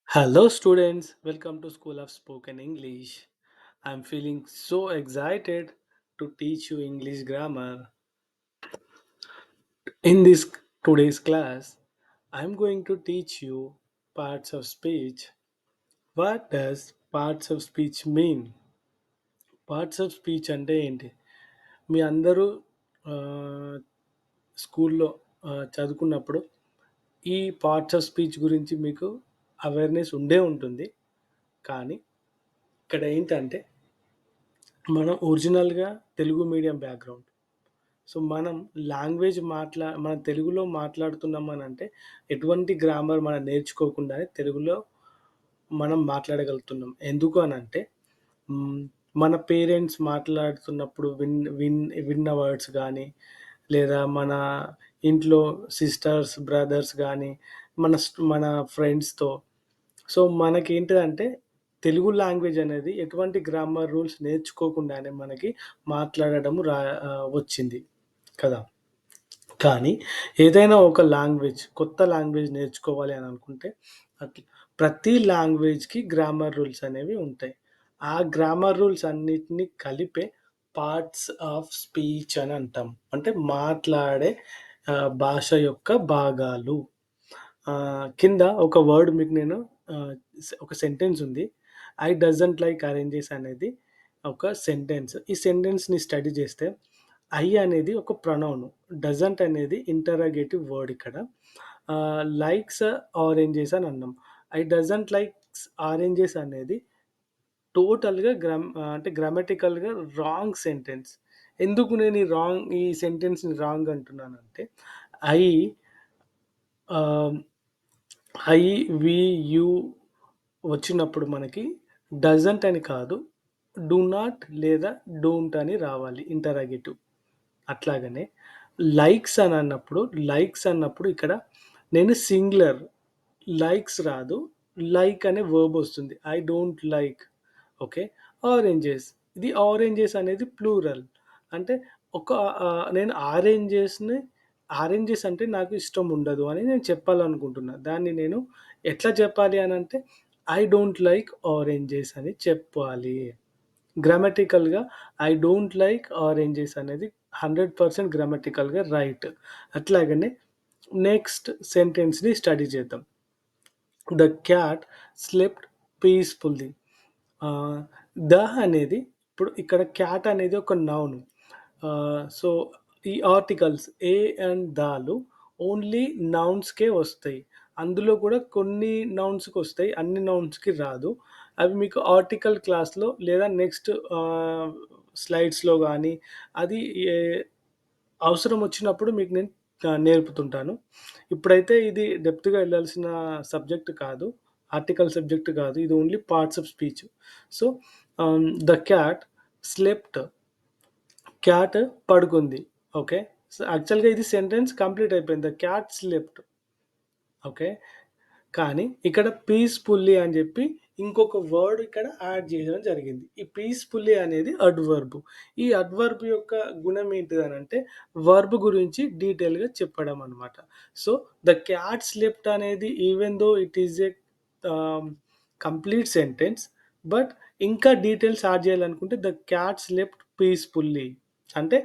Hello, students. Welcome to School of Spoken English. I'm feeling so excited to teach you English grammar. In this today's class, I'm going to teach you parts of speech. What does parts of speech mean? Parts of speech అంటే ఏంటి? మీ అందరూ స్కూల్లో చదువుకున్నప్పుడు ఈ parts of speech గురించి మీకు awareness ఉండే ఉంటుంది. కానీ ఇక్కడ ఏంటంటే మనం ఒరిజినల్‌గా తెలుగు మీడియం బ్యాక్‌గ్రౌండ్. సో, మనం మన తెలుగులో మాట్లాడుతున్నామనంటే, ఎటువంటి గ్రామర్ మనం నేర్చుకోకుండానే తెలుగులో మనం మాట్లాడగలుగుతున్నాం. ఎందుకు అనంటే, హ్మ్, మన పేరెంట్స్ మాట్లాడుతున్నప్పుడు విన్న వర్డ్స్ గానీ, లేదా మన ఇంట్లో సిస్టర్స్, బ్రదర్స్ గానీ, మన ఫ్రెండ్స్‌తో సో, మనకేంటిదంటే తెలుగు లాంగ్వేజ్ అనేది ఎటువంటి గ్రామర్ రూల్స్ నేర్చుకోకుండానే మనకి వచ్చింది కదా! కానీ ఏదైనా ఒక కొత్త లాంగ్వేజ్ నేర్చుకోవాలి అని అనుకుంటే అట్ల ప్రతి లాంగ్వేజ్‌కి గ్రామర్ రూల్స్ అనేవి ఉంటాయి. ఆ గ్రామర్ రూల్స్ అన్నిటిని కలిపే పార్ట్స్ ఆఫ్ స్పీచ్ అని అంటాం. అంటే మాట్లాడే భాష యొక్క భాగాలు. కింద ఒక వర్డ్ మీకు నేను ఒక సెంటెన్స్ ఉంది. 'ఐ డజంట్ లైక్ ఆరెంజెస్' అనేది ఒక సెంటెన్స్. ఈ సెంటెన్స్‌ని స్టడీ చేస్తే 'ఐ' అనేది ఒక ప్రొనౌన్. 'డజంట్' అనేది ఇంటరాగేటివ్ వర్డ్ ఇక్కడ. 'లైక్స్ ఆరెంజెస్' అని అన్నాం. 'ఐ డజంట్ లైక్స్ ఆరెంజెస్' అనేది టోటల్‌గా అంటే గ్రామటికల్‌గా రాంగ్ సెంటెన్స్. ఎందుకు నేను ఈ సెంటెన్స్‌ని రాంగ్ అంటున్నానంటే, ఐ ఆహ్, ఐ, వి, యూ వచ్చినప్పుడు మనకి డజంట్ అని కాదు, డు నాట్ లేదా డోంట్ అని రావాలి ఇంటరాగేటివ్. అట్లాగనే లైక్స్ అన్నప్పుడు ఇక్కడ నేను సింగులర్ రాదు. లైక్ అనే వర్బ్ వస్తుంది. I don't like. Okay. Oranges. ఇది ఆరెంజెస్ అనేది ప్లూరల్. అంటే ఒక నేను ఆరెంజెస్ అంటే నాకు ఇష్టం ఉండదు అని నేను చెప్పాలనుకుంటున్నా. దాన్ని నేను ఎట్లా చెప్పాలి అనంటే ఐ డోంట్ లైక్ ఆరెంజెస్ అని చెప్పాలి. గ్రామటికల్‌గా ఐ డోంట్ లైక్ ఆరెంజెస్ అనేది 100% గ్రామటికల్‌గా రైట్. అట్లాగనే నెక్స్ట్ సెంటెన్స్‌ని స్టడీ చేద్దాం. The cat slept peacefully. ఆహ్, ద అనేది ఇప్పుడు ఇక్కడ క్యాట్ అనేది ఒక నౌన్. సో, ఈ ఆర్టికల్స్ ఏ అండ్ దాలు ఓన్లీ నౌన్స్‌కే వస్తాయి. అందులో కూడా కొన్ని నౌన్స్‌కొస్తాయి. అన్ని నౌన్స్‌కి రాదు. అవి మీకు ఆర్టికల్ క్లాస్‌లో లేదా నెక్స్ట్ స్లైడ్స్‌లో గానీ, అది ఏ అవసరం వచ్చినప్పుడు మీకు నేను నేర్పుతుంటాను. ఇప్పుడైతే ఇది డెప్త్‌గా ఎళ్ళాల్సిన సబ్జెక్ట్ కాదు. ఆర్టికల్ సబ్జెక్ట్ కాదు. ఇది only parts of speech. So, the cat slept. Cat పడుకుంది. ఓకే. సో, యాక్చువల్‌గా ఇది సెంటెన్స్ కంప్లీట్ అయిపోయింది. The cat slept. ఓకే. కానీ ఇక్కడ పీస్‌ఫుల్లీ అని జెప్పి ఇంకొక వర్డ్ ఇక్కడ యాడ్ జేయడం జరిగింది. ఈ పీస్‌ఫుల్లీ అనేది అడ్వర్బ్. ఈ అడ్వర్బ్ యొక్క గుణం ఏంటిదనంటే వర్బ్ గురించి డీటెయిల్‌గా చెప్పడం అన్నమాట. సో, ద క్యాట్ స్లెప్ట్ అనేది even though it is a ah, complete sentence. But ఇంకా డీటెయిల్స్ యాడ్ జేయాలనుకుంటే ద క్యాట్ స్లెప్ట్ పీస్‌ఫుల్లీ అంటే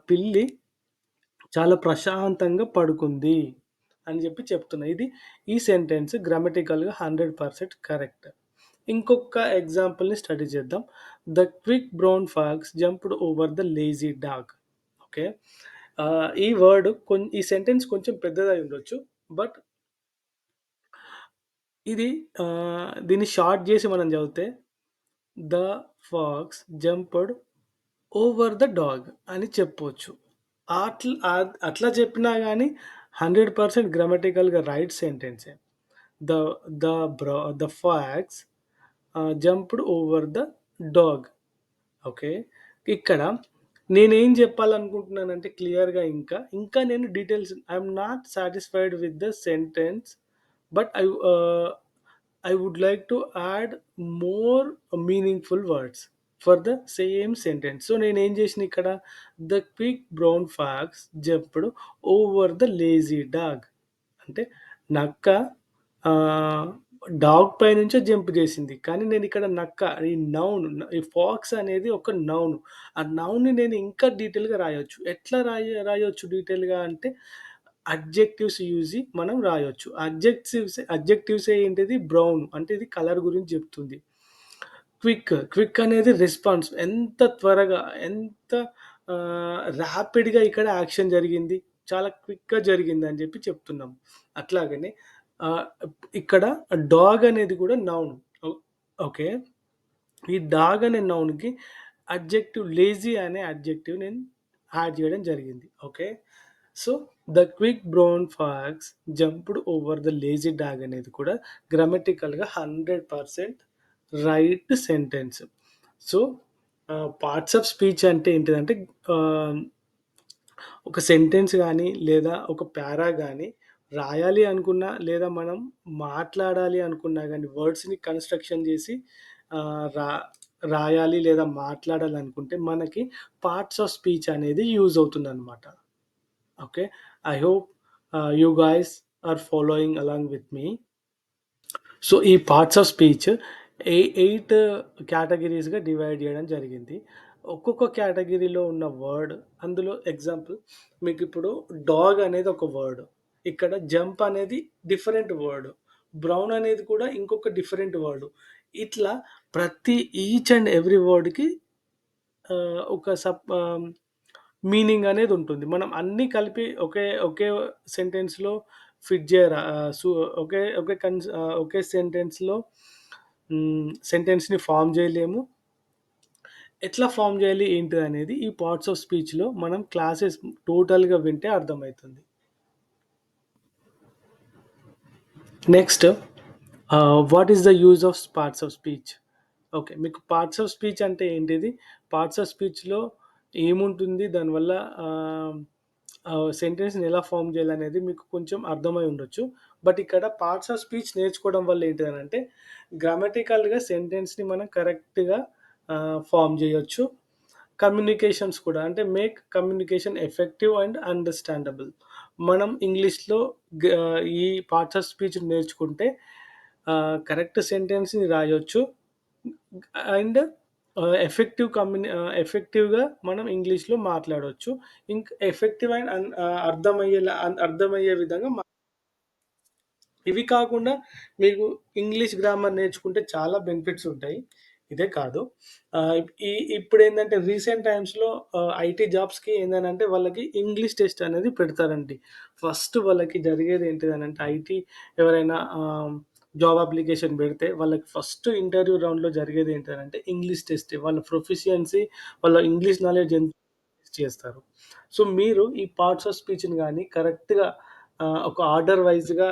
పిల్లి చాలా ప్రశాంతంగా పడుకుంది అని జెప్పి చెప్తున్నా. ఈ సెంటెన్స్ గ్రామటికల్‌గా 100% కరెక్ట్. ఇంకొక ఎగ్జాంపుల్‌ని స్టడీ చేద్దాం. The quick brown fox jumped over the lazy dog. Okay. ఈ సెంటెన్స్ కొంచెం పెద్దదై ఉండొచ్చు. బట్ దీన్ని షార్ట్ జేసి మనం చదివితే the fox jumped over the dog అని చెప్పొచ్చు. అట్లా చెప్పినా గానీ 100% గ్రామటికల్‌గా రైట్ సెంటెన్సే. The the fox jumped over the dog. Okay. ఇక్కడ నేనేం జెప్పాలనుకుంటున్నానంటే క్లియర్‌గా ఇంకా నేను details I am not satisfied with the sentence. But I would like to add more meaningful words for the same sentence. So, నేనేం జేషిన ఇక్కడ the quick brown fox jumped over the lazy dog. అంటే నక్క ఆహ్, dog పైనుంచే jump జేసింది. కానీ నేనిక్కడ నక్క ఈ నౌన్ ఈ ఫాక్స్ అనేది ఒక నౌన్. ఆ నౌన్‌ని నేను ఇంకా డీటెయిల్‌గా రాయొచ్చు. ఎట్లా రాయొచ్చు డీటెయిల్‌గా అంటే అడ్జెక్టివ్స్ యూసి మనం రాయొచ్చు. అడ్జెక్టివ్స్ ఏంటిది బ్రౌన్ అంటే ఇది కలర్ గురించి జెప్తుంది. క్విక్ అనేది రెస్పాన్స్. ఎంత త్వరగా, ఎంత ర్యాపిడ్‌గా ఇక్కడ యాక్షన్ జరిగింది. చాలా క్విక్‌గా జరిగిందని జెప్పి చెప్తున్నాం. అట్లాగనే ఆహ్, ఇక్కడ డాగ్ అనేది కూడా నౌన్. Oh okay. ఈ డాగ్ అనే నౌన్‌కి అడ్జెక్టివ్ లేజీ అనే అడ్జెక్టివ్ నేను యాడ్ జేయడం జరిగింది. Okay. So, the quick brown fox jumped over the lazy dog అనేది కూడా గ్రామటికల్‌గా 100% right sentence. So, parts of speech అంటే ఏంటిదంటే ఆహ్, ఒక సెంటెన్స్ గాని, లేదా ఒక పారా గాని రాయాలి అనుకున్నా, లేదా మనం మాట్లాడాలి అనుకున్నా గాని వర్డ్స్‌ని కన్‌స్ట్రక్షన్ జేసి ఆహ్, రా రాయాలి లేదా మాట్లాడాలనుకుంటే మనకి పార్ట్స్ ఆఫ్ స్పీచ్ అనేది యూజ్ అవుతుందనమాట. Okay. I hope you guys are following along with me. So, ఈ పార్ట్స్ ఆఫ్ స్పీచ్ 8 కేటగరీస్‌గా డివైడ్ జేయడం జరిగింది. ఒక్కొక్క కేటగరీలో ఉన్న వర్డ్ అందులో ఎగ్జాంపుల్ మీకిప్పుడు డాగ్ అనేది ఒక వర్డ్. ఇక్కడ జంప్ అనేది డిఫరెంట్ వర్డ్. బ్రౌన్ అనేది కూడా ఇంకొక డిఫరెంట్ వర్డ్. ఇట్లా ప్రతి ఈచ్ అండ్ ఎవ్రీ వర్డ్‌కి ఒక మీనింగ్ అనేది ఉంటుంది. మనం అన్నీ కలిపి ఒకే సెంటెన్స్‌లో ఫిట్ జేయరా ఆహ్, సు ఒకే ఒకే ఒకే సెంటెన్స్‌లో సెంటెన్స్‌ని ఫార్మ్ జేయలేము. ఎట్లా ఫార్మ్ జేయాలి ఏంటిదనేది ఈ పార్ట్స్ ఆఫ్ స్పీచ్‌లో మనం క్లాసెస్ టోటల్‌గా వింటే అర్థమైతుంది. Next what is the use of parts of speech? Okay. మీకు పార్ట్స్ ఆఫ్ స్పీచ్ అంటే ఏంటిది? పార్ట్స్ ఆఫ్ స్పీచ్‌లో ఏముంటుంది? దానివల్ల ఆహ్, సెంటెన్స్‌ని ఎలా ఫార్మ్ చేయాలనేది మీకు కొంచెం అర్థమై ఉండొచ్చు. బట్ ఇక్కడ పార్ట్స్ ఆఫ్ స్పీచ్ నేర్చుకోవడం వల్ల ఏంటిదనంటే గ్రామటికల్‌గా సెంటెన్స్‌ని మనం కరెక్ట్‌గా ఫార్మ్ చేయొచ్చు. కమ్యూనికేషన్స్ కూడా అంటే make communication effective and understandable. మనం ఇంగ్లీష్‌లో ఈ పార్ట్స్ ఆఫ్ స్పీచ్ నేర్చుకుంటే కరెక్ట్ సెంటెన్స్‌ని రాయొచ్చు. అండ్ ఎఫెక్టివ్‌గా మనం ఇంగ్లీష్‌లో మాట్లాడొచ్చు. ఎఫెక్టివ్ అండ్ అర్థమయ్యే విధంగా ఇవి కాకుండా మీకు ఇంగ్లీష్ గ్రామర్ నేర్చుకుంటే చాలా బెనిఫిట్స్ ఉంటాయి. ఇదే కాదు. ఆహ్, ఇప్పుడేందంటే రీసెంట్ టైమ్స్‌లో ఐటీ జాబ్స్‌కి ఏందనంటే వాళ్ళకి ఇంగ్లీష్ టెస్ట్ అనేది పెడతారండి. ఫస్ట్ వాళ్ళకి జరిగేది ఏంటిదనంటే ఎవరైనా జాబ్ అప్లికేషన్ పెడితే వాళ్ళకి ఫస్ట్ ఇంటర్వ్యూ రౌండ్‌లో జరిగేది ఏంటిదనంటే ఇంగ్లీష్ టెస్టే. వాళ్ళ ప్రొఫిషియన్సీ, వాళ్ళ ఇంగ్లీష్ నాలెడ్జ్ ఎంత చేస్తారు. సో, మీరు ఈ పార్ట్స్ ఆఫ్ స్పీచ్‌ని గాని కరెక్ట్‌గా ఒక ఆర్డర్ వైస్‌గా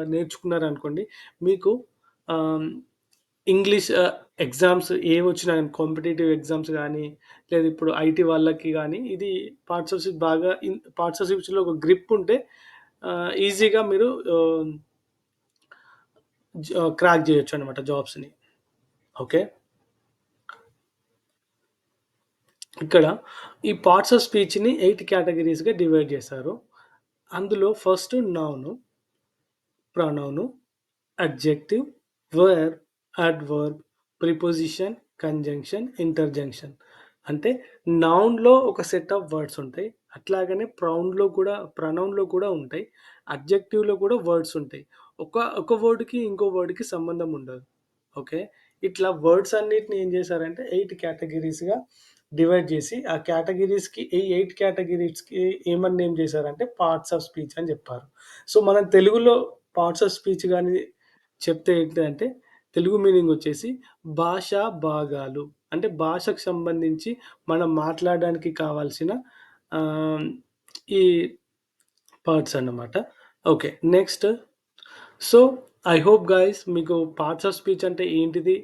నేర్చుకున్నారనుకోండి, మీకు ఆహ్, ఇంగ్లీష్ ఎగ్జామ్స్ ఏవొచ్చినా గాని కాంపిటీటివ్ ఎగ్జామ్స్ గానీ, లేదా ఇప్పుడు ఐటీ వాళ్ళకి గానీ, ఇది పార్ట్స్ ఆఫ్ స్పీచ్‌లో ఒక గ్రిప్ ఉంటే ఈజీగా మీరు క్రాక్ జేయొచ్చనమాట జాబ్స్‌ని. ఓకే. ఇక్కడ ఈ పార్ట్స్ ఆఫ్ స్పీచ్‌ని 8 కేటగరీస్‌గా డివైడ్ జేశారు. అందులో first noun, pronoun, adjective, verb, adverb, preposition, conjunction, ఇంటర్జంక్షన్. అంటే నౌన్‌లో ఒక సెట్ ఆఫ్ వర్డ్స్ ఉంటాయి. అట్లాగనే ప్రొనౌన్‌లో కూడా ఉంటాయి. అడ్జెక్టివ్‌లో కూడా వర్డ్స్ ఉంటాయి. ఒక వర్డ్‌కి ఇంకో వర్డ్‌కి సంబంధం ఉండదు. ఓకే. ఇట్లా వర్డ్స్ అన్నిటిని ఏం చేశారంటే 8 కేటగరీస్‌గా డివైడ్ చేసి, ఆ కేటగరీస్‌కి ఈ 8 కేటగరీస్‌కి ఏమని నేమ్ చేశారంటే పార్ట్స్ ఆఫ్ స్పీచ్ అని చెప్పారు. సో, మనం తెలుగులో పార్ట్స్ ఆఫ్ స్పీచ్ గాని చెప్తే ఏంటిదంటే, తెలుగు మీనింగ్ వచ్చేసి భాషా భాగాలు. అంటే భాషకు సంబంధించి మనం మాట్లాడడానికి కావాల్సిన ఆహ్, ఈ పార్ట్స్ అన్నమాట. Okay. Next so, I hope guys మీకు పార్ట్స్ ఆఫ్ స్పీచ్ అంటే ఏంటిది?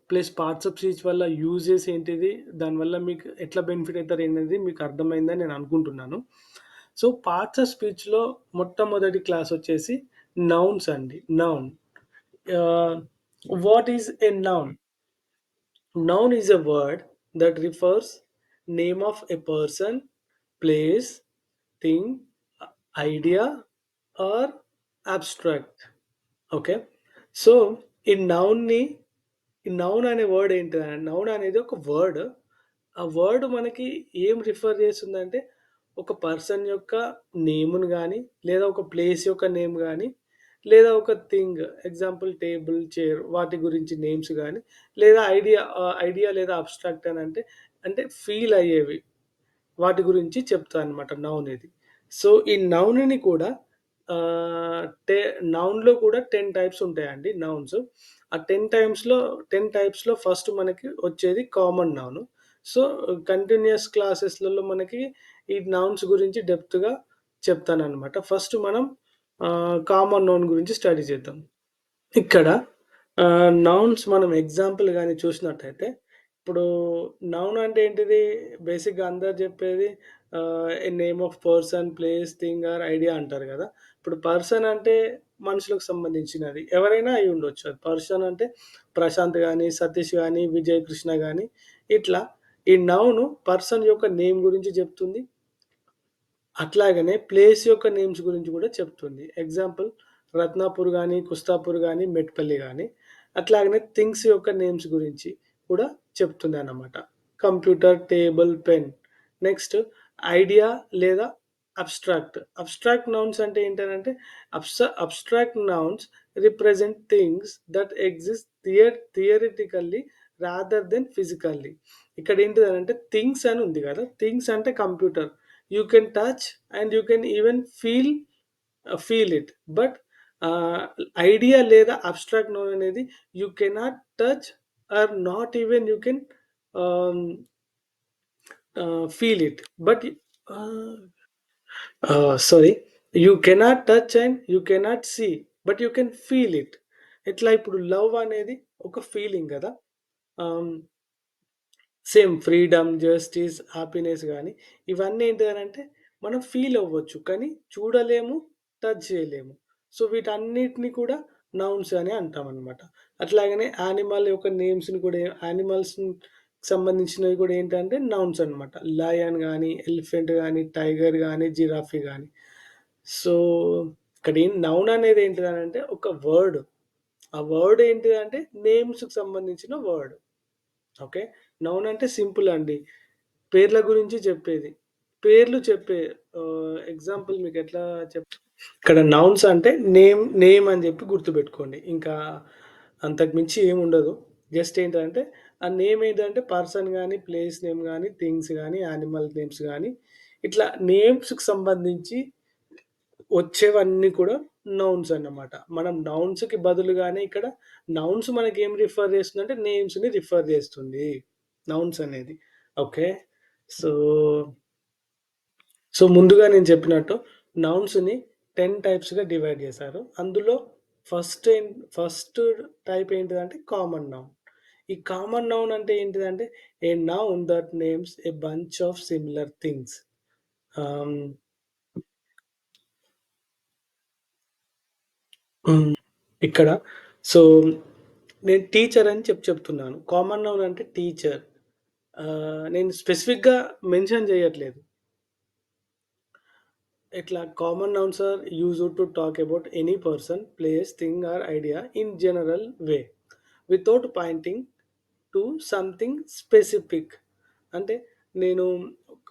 ప్లస్ పార్ట్స్ ఆఫ్ స్పీచ్ వల్ల యూజెస్ ఏంటిది? దానివల్ల మీకు ఎట్లా బెనిఫిట్ అయితారనేది మీకు అర్థమైందని నేను అనుకుంటున్నాను. సో, పార్ట్స్ ఆఫ్ స్పీచ్‌లో మొట్టమొదటి క్లాస్ వచ్చేసి నౌన్స్ అండి. నౌన్. ఆహ్, what is a noun? Noun is a word that refers name of a person, place, thing, idea or abstract. Okay. So, ఈ నౌన్‌ని ఈ నౌన్ అనే వర్డ్ నౌన్ అనేది ఒక వర్డ్. ఆ వర్డ్ మనకి ఏం రిఫర్ చేస్తుందంటే, ఒక పర్సన్ యొక్క నేమ్‌ని గాని, లేదా ఒక ప్లేస్ యొక్క నేమ్ గాని, లేదా ఒక థింగ్ ఎగ్జాంపుల్ టేబుల్, చైర్ వాటి గురించి నేమ్స్ గాని, లేదా ఐడియా లేదా అబ్స్ట్రాక్ట్ అంటే ఫీల్ అయ్యేవి. వాటి గురించి చెప్తానన్నమాట నౌన్ ఇది. సో, ఈ నౌన్‌ని కూడా ఆహ్, టె నౌన్‌లో కూడా 10 టైప్స్ ఉంటాయండి నౌన్స్. ఆ 10 టైప్స్‌లో ఫస్ట్ మనకి వచ్చేది కామన్ నౌన్. సో, కంటిన్యూయస్ క్లాసెస్‌లలో మనకి ఈ నౌన్స్ గురించి డెప్త్‌గా చెప్తానన్నమాట. ఫస్ట్ మనం కామన్ నౌన్ గురించి స్టడీ చేద్దాం. ఇక్కడ నౌన్స్ మనం ఎగ్జాంపుల్ గాని చూసినట్టయితే, ఇప్పుడు నౌన్ అంటే ఏంటిది? బేసిక్‌గా అందరూ జెప్పేది a name of person, place, thing or idea అంటారు గదా! ఇప్పుడు పర్సన్ అంటే మనుషులకు సంబంధించినది. ఎవరైనా అయ్యుండొచ్చు. అది పర్సన్ అంటే ప్రశాంత్ గాని, సతీష్ గాని, విజయ్ కృష్ణ గాని ఇట్లా ఈ నౌను పర్సన్ యొక్క నేమ్ గురించి జెప్తుంది. అట్లాగనే ప్లేస్ యొక్క నేమ్స్ గురించి గూడా చెప్తుంది. ఎగ్జాంపుల్ రత్నాపూర్ గాని, కుస్తాపూర్ గాని, మెట్పల్లి గాని. అట్లాగనే థింగ్స్ యొక్క నేమ్స్ గురించి కూడా చెప్తుందన్నమాట. Computer, table, pen. Next idea లేదా అబ్స్ట్రాక్ట్. అబ్స్ట్రాక్ట్ నౌన్స్ అంటే ఏంటనంటే abstract nouns represent things that exist theoretically rather than physically. ఇక్కడేంటిదనంటే థింగ్స్ అని ఉంది గదా! థింగ్స్ అంటే computer. You can touch and you can even feel it. But idea లేదా abstract noun అనేది you cannot touch or not even you can ah, feel it. But sorry, you cannot touch and you cannot see. But you can feel it. ఎట్లా ఇప్పుడు love అనేది ఒక feeling గదా! ఆహ్ same freedom, justice, happiness గాని ఇవన్నీ ఏంటిదనంటే మనం feel అవ్వచ్చు. కానీ చూడలేము, టచ్ చేయలేము. సో, వీటన్నిటిని కూడా నౌన్స్ అని అంటామనమాట. అట్లాగనే యానిమల్ యొక్క నేమ్స్‌ని కూడా యానిమల్స్‌ని సంబంధించినవి కూడా ఏంటంటే నౌన్స్ అనమాట. లయన్ గాని, ఎలిఫెంట్ గాని, టైగర్ గాని, జిరాఫీ గాని. సో, నౌన్ అనేది ఏంటిదనంటే ఒక వర్డ్. ఆ వర్డ్ ఏంటిదంటే నేమ్స్‌కి సంబంధించిన వర్డ్. ఓకే. నౌన్ అంటే సింపుల్ అండి. పేర్ల గురించి చెప్పేది. పేర్లు చెప్పే ఎగ్జాంపుల్ మీకెట్లా ఇక్కడ నౌన్స్ అంటే నేమ్ అని జెప్పి గుర్తుపెట్టుకోండి. ఇంకా అంతకు మించి ఏముండదు. జస్ట్ ఏంటంటే ఆ నేమ్ ఏంటంటే పర్సన్ గాని, ప్లేస్ నేమ్ గాని, థింగ్స్ గాని, యానిమల్ నేమ్స్ గాని ఇట్లా నేమ్స్‌కి సంబంధించి వచ్చేవన్నీ కూడా నౌన్స్ అన్నమాట. మనం నౌన్స్‌కి బదులుగానే ఇక్కడ నౌన్స్ మనకేం రిఫర్ చేస్తుందంటే నేమ్స్‌ని రిఫర్ చేస్తుంది. నౌన్స్ అనేది. ఓకే. సో, ముందుగా నేను చెప్పినట్టు నౌన్స్‌ని 10 టైప్స్‌గా డివైడ్ చేశారు. అందులో ఫస్ట్ టైప్ ఏంటిదంటే కామన్ నౌన్. ఈ కామన్ నౌన్ అంటే ఏంటిదంటే a noun that names a bunch of similar things. Ah, hmm. ఇక్కడ సో, నేను టీచర్ అని చెప్తున్నాను. కామన్ నౌన్ అంటే టీచర్. నేను స్పెసిఫిక్‌గా మెన్షన్ చేయట్లేదు. ఇట్లా common nouns are used to talk about any person, place, thing or idea in general way. Without pointing to something specific. అంటే నేను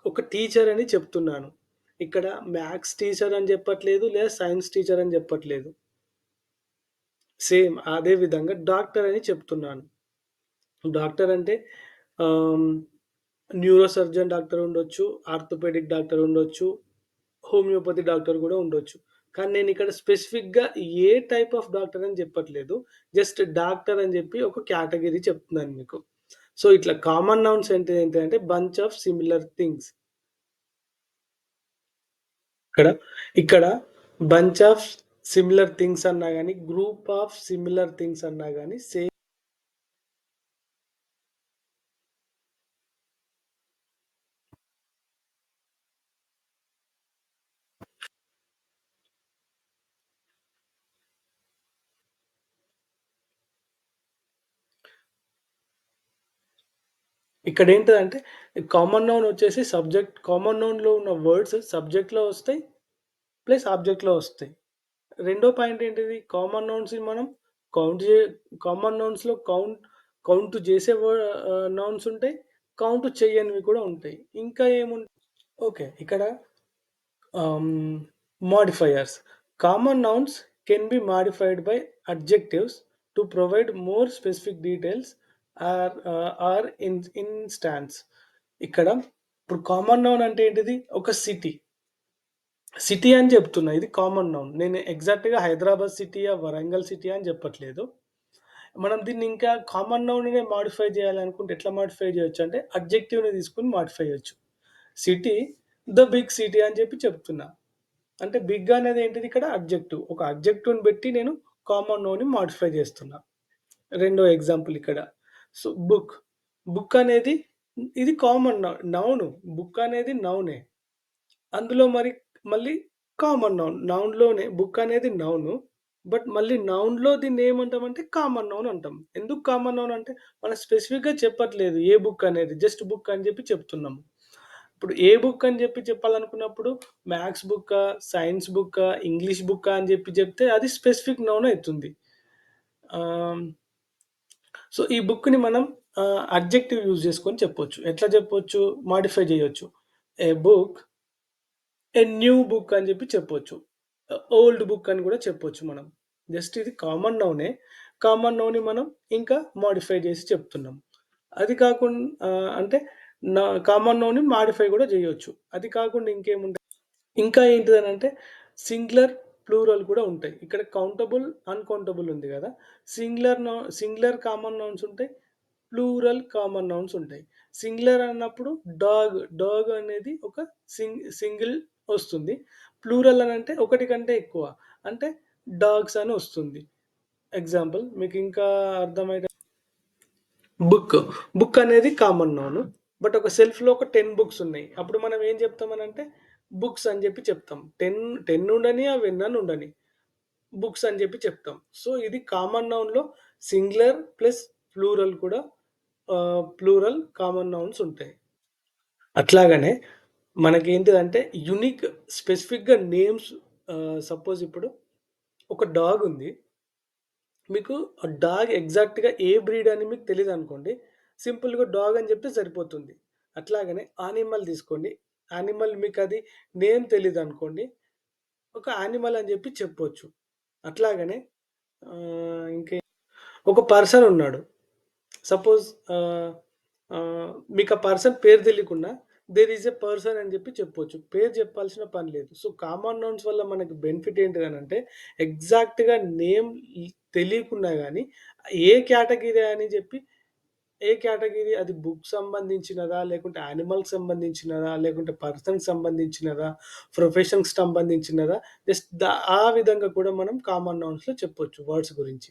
ఒక టీచర్ అని చెప్తున్నాను. ఇక్కడ మ్యాథ్స్ టీచర్ అని చెప్పట్లేదు, లేదా సైన్స్ టీచర్ అని చెప్పట్లేదు. సేమ్ అదే విధంగా డాక్టర్ అని చెప్తున్నాను. డాక్టర్ అంటే ఆహ్, న్యూరో సర్జన్ డాక్టర్ ఉండొచ్చు, ఆర్థోపెడిక్ డాక్టర్ ఉండొచ్చు, హోమియోపతి డాక్టర్ గూడా ఉండొచ్చు. కానీ నేనిక్కడ స్పెసిఫిక్‌గా ఏ టైప్ ఆఫ్ డాక్టర్ అని జెప్పట్లేదు. జస్ట్ డాక్టర్ అని జెప్పి ఒక కేటగరీ చెప్తున్నాను మీకు. సో, ఇట్లా కామన్ నౌన్స్ అంటే ఏంటంటే బంచ్ ఆఫ్ సిమిలర్ థింగ్స్. ఇక్కడ, ఇక్కడ బంచ్ ఆఫ్ సిమిలర్ థింగ్స్ అన్నా గాని, గ్రూప్ ఆఫ్ సిమిలర్ థింగ్స్ అన్నా గాని సేమ్. ఇక్కడేంటిదంటే కామన్ నౌన్ వచ్చేసి కామన్ నౌన్‌లో ఉన్న వర్డ్స్ సబ్జెక్ట్‌లో వస్తాయి. ప్లస్ ఆబ్జెక్ట్‌లో వస్తాయి. రెండో పాయింట్ ఏంటిది? కామన్ నౌన్స్‌ని మనం కౌంట్ జే కామన్ నౌన్స్‌లో కౌంట్ చేసే నౌన్స్ ఉంటాయి. కౌంట్ చెయ్యనివి కూడా ఉంటాయి. ఇంకా ఓకే. ఇక్కడ modifiers. Common nouns can be modified by adjectives to provide more specific details or instance. ఇక్కడ ఇప్పుడు కామన్ నౌన్ అంటే ఏంటిది? ఒక సిటీ. సిటీ అని చెప్తున్నా. ఇది కామన్ నౌన్. నేను ఎగ్జాక్ట్‌గా హైదరాబాద్ సిటీయా, వరంగల్ సిటీయా అని చెప్పట్లేదు. మనం దీన్ని ఇంకా కామన్ నౌన్‌నే మోడిఫై చేయాలనుకుంటే ఎట్లా మోడిఫై చేయొచ్చంటే అడ్జెక్టివ్‌ని తీసుకొని మోడిఫై చేయొచ్చు. సిటీ, ద బిగ్ సిటీ అని చెప్తున్నా. అంటే బిగ్ అనేది ఏంటిది ఇక్కడ అడ్జెక్టివ్. ఒక అడ్జెక్టివ్‌ని బెట్టి నేను కామన్ నౌన్‌ని మోడిఫై చేస్తున్నా. రెండో ఎగ్జాంపుల్ ఇక్కడ. So, book. బుక్ అనేది ఇది కామన్ నౌను. బుక్ అనేది నౌనే. అందులో మళ్ళీ కామన్ నౌన్. నౌన్‌లోనే బుక్ అనేది నౌను. బట్ మళ్ళీ నౌన్‌లో దీన్నేమంటామంటే కామన్ నౌన్ అంటాం. ఎందుకు కామన్ నౌన్ అంటే మనం స్పెసిఫిక్‌గా చెప్పట్లేదు ఏ బుక్ అనేది. జస్ట్ బుక్ అని చెప్తున్నాము. ఇప్పుడు ఏ బుక్ అని చెప్పాలనుకున్నప్పుడు మ్యాథ్స్ బుక్కా, సైన్స్ బుక్కా, ఇంగ్లీష్ బుక్కా అని చెప్తే అది స్పెసిఫిక్ నౌన్ అయితుంది. ఆహ్, సో, ఈ బుక్‌ని మనం అడ్జెక్టివ్ యూజ్ చేసుకొని చెప్పొచ్చు. ఎట్లా చెప్పొచ్చు? మోడిఫై చేయొచ్చు. ఏ బుక్, ఏ న్యూ బుక్ అని చెప్పొచ్చు. ఓల్డ్ బుక్ అని కూడా చెప్పొచ్చు మనం. జస్ట్ ఇది కామన్ నౌనే. కామన్ నౌన్‌ని మనం ఇంకా మోడిఫై చేసి చెప్తున్నాం. అది అంటే కామన్ నౌన్‌ని మోడిఫై కూడా చేయొచ్చు. అది కాకుండా ఇంకేముంటాయి? ఇంకా ఏంటిదనంటే సింగులర్, ప్లూరల్ కూడా ఉంటాయి. ఇక్కడ కౌంటబుల్, అన్‌కౌంటబుల్ ఉంది గదా! సింగులర్ కామన్ నౌన్స్ ఉంటాయి. ప్లూరల్ కామన్ నౌన్స్ ఉంటాయి. సింగులర్ అన్నప్పుడు డాగ్ అనేది ఒక సింగిల్ ఒస్తుంది. ప్లూరల్ అనంటే ఒకటి కంటే ఎక్కువ. అంటే డాగ్స్ అని ఒస్తుంది. ఎగ్జాంపుల్ మీకింకా అర్థమయ్యే బుక్. బుక్ అనేది కామన్ నౌన్. బట్ ఒక సెల్ఫ్‌లో ఒక 10 బుక్స్ ఉన్నాయి. అప్పుడు మనం ఏం చెప్తామనంటే బుక్స్ అని చెప్తాం. 10 ఉండని అవి ఎన్నన్నా ఉండని. బుక్స్ అని చెప్తాం. సో, ఇది కామన్ నౌన్‌లో సింగులర్ ప్లస్ ప్లూరల్ కూడా ప్లూరల్ కామన్ నౌన్స్ ఉంటాయి. అట్లాగనే మనకేంటిదంటే యూనిక్ స్పెసిఫిక్‌గా నేమ్స్ సపోజ్ ఇప్పుడు ఒక డాగ్ ఉంది. మీకు ఆ డాగ్ ఎగ్జాక్ట్‌గా ఏ బ్రీడ్ అని మీకు తెలీదనుకోండి. సింపుల్‌గా డాగ్ అని చెప్తే సరిపోతుంది. అట్లాగనే యానిమల్ తీసుకోండి. యానిమల్ మీకది నేమ్ తెలీదనుకోండి. ఒక యానిమల్ అని చెప్పొచ్చు. అట్లాగనే ఇంకే ఒక పర్సన్ ఉన్నాడు. సపోజ్ మీకు ఆ పర్సన్ పేరు తెలియకుండా దేర్ ఈస్ ఎ పర్సన్ అని చెప్పొచ్చు. పేరు చెప్పాల్సిన పని లేదు. సో, కామన్ నౌన్స్ వల్ల మనకి బెనిఫిట్ ఏంటిదనంటే ఎగ్జాక్ట్‌గా నేమ్ తెలియకున్నా గానీ ఏ కేటగిరీ అని ఏ కేటగిరీ అది బుక్ సంబంధించినదా? లేకుంటే యానిమల్‌కి సంబంధించినదా? లేకుంటే పర్సన్‌కి సంబంధించినదా? ప్రొఫెషన్‌కి సంబంధించినదా? జస్ట్ ఆ విధంగా కూడా మనం కామన్ నౌన్స్‌లో చెప్పొచ్చు వర్డ్స్ గురించి.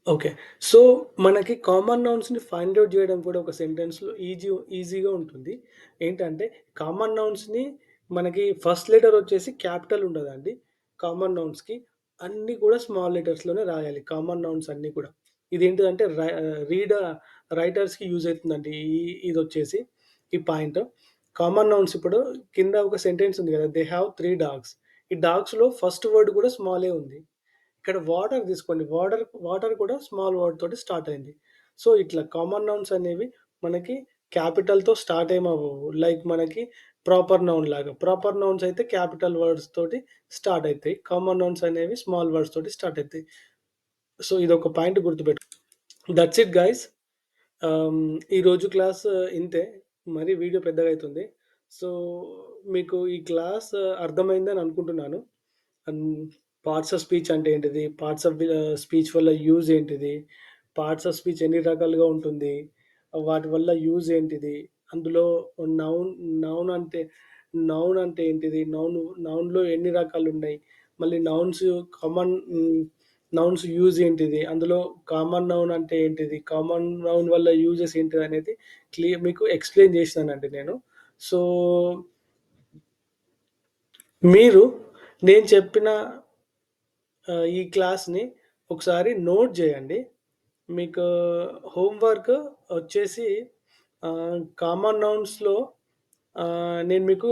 ఓకే. సో, మనకి కామన్ నౌన్స్‌ని ఫైండ్ ఔట్ జేయడం కూడా ఒక సెంటెన్స్‌లో ఈజీగా ఉంటుంది. ఏంటంటే, కామన్ నౌన్స్‌ని మనకి ఫస్ట్ లెటర్ వచ్చేసి క్యాపిటల్ ఉండదండి. కామన్ నౌన్స్‌కి అన్నీ కూడా స్మాల్ లెటర్స్‌లోనే రాయాలి. కామన్ నౌన్స్ అన్నీ కూడా. ఇదేంటిదంటే రైటర్స్‌కి యూజ్ అయితుందండి. ఇదొచ్చేసి ఈ పాయింట్. కామన్ నౌన్స్ ఇప్పుడు కింద ఒక సెంటెన్స్ ఉంది గదా! They have 3 dogs. ఈ డాగ్స్‌లో ఫస్ట్ వర్డ్ కూడా స్మాలే ఉంది. ఇక్కడ వాటర్ తీసుకోండి. వాటర్ కూడా స్మాల్ వర్డ్ తోటి స్టార్ట్ అయింది. సో, ఇట్లా కామన్ నౌన్స్ అనేవి మనకి క్యాపిటల్‌తో స్టార్ట్ ఏమవ్వవు. లైక్ మనకి ప్రాపర్ నౌన్ లాగా. ప్రాపర్ నౌన్స్ అయితే క్యాపిటల్ వర్డ్స్ తోటి స్టార్ట్ అయితాయి. కామన్ నౌన్స్ అనేవి స్మాల్ వర్డ్స్ తోటి స్టార్ట్ అయితాయి. సో, ఇదొక పాయింట్ దట్స్ ఇట్ గైస్. ఆహ్, ఈరోజు క్లాస్ ఇంతే. మరీ వీడియో పెద్దగా అయితుంది. సో, మీకు ఈ క్లాస్ అర్థమైందని అనుకుంటున్నాను. అండ్ పార్ట్స్ ఆఫ్ స్పీచ్ అంటే ఏంటిది? పార్ట్స్ ఆఫ్ స్పీచ్ వల్ల యూజ్ ఏంటిది? పార్ట్స్ ఆఫ్ స్పీచ్ ఎన్ని రకాలుగా ఉంటుంది? వాటి వల్ల యూజ్ ఏంటిది? అందులో నౌన్ నౌన్ అంటే నౌన్ అంటే ఏంటిది? నౌన్‌లో ఎన్ని రకాలున్నాయి? మళ్ళీ నౌన్స్ యూజ్ ఏంటిది? అందులో కామన్ నౌన్ అంటే ఏంటిది? కామన్ నౌన్ వల్ల యూజెస్ ఏంటిదనేది మీకు ఎక్స్‌ప్లెయిన్ చేసినానండి నేను. సో, మీరు నేను చెప్పిన ఈ క్లాస్‌ని ఒకసారి నోట్ జేయండి. మీకు హోంవర్క్ వచ్చేసి కామన్ నౌన్స్‌లో నేను మీకు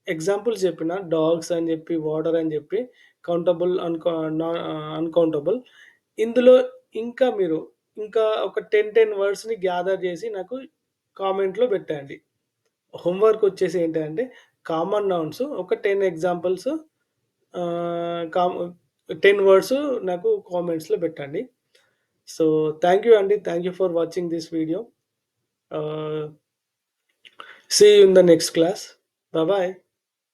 ఎగ్జాంపుల్స్ చెప్పిన. డాగ్స్ అని జెప్పి, వాటర్ అని జెప్పి, కౌంటబుల్, అన్‌కౌంటబుల్. ఇందులో ఇంకా మీరు ఇంకా ఒక 10 వర్డ్స్‌ని గ్యాదర్ చేసి నాకు కామెంట్‌లో పెట్టండి. హోంవర్క్ వచ్చేసి ఏంటంటే కామన్ నౌన్స్ ఒక 10 ఎగ్జాంపుల్స్ ఆహ్, కామ్ 10 వర్డ్స్ నాకు కామెంట్స్‌లో పెట్టండి. సో, థాంక్ యూ అండి. Thank you for watching this video. Ah, see you in the next class. Bye by.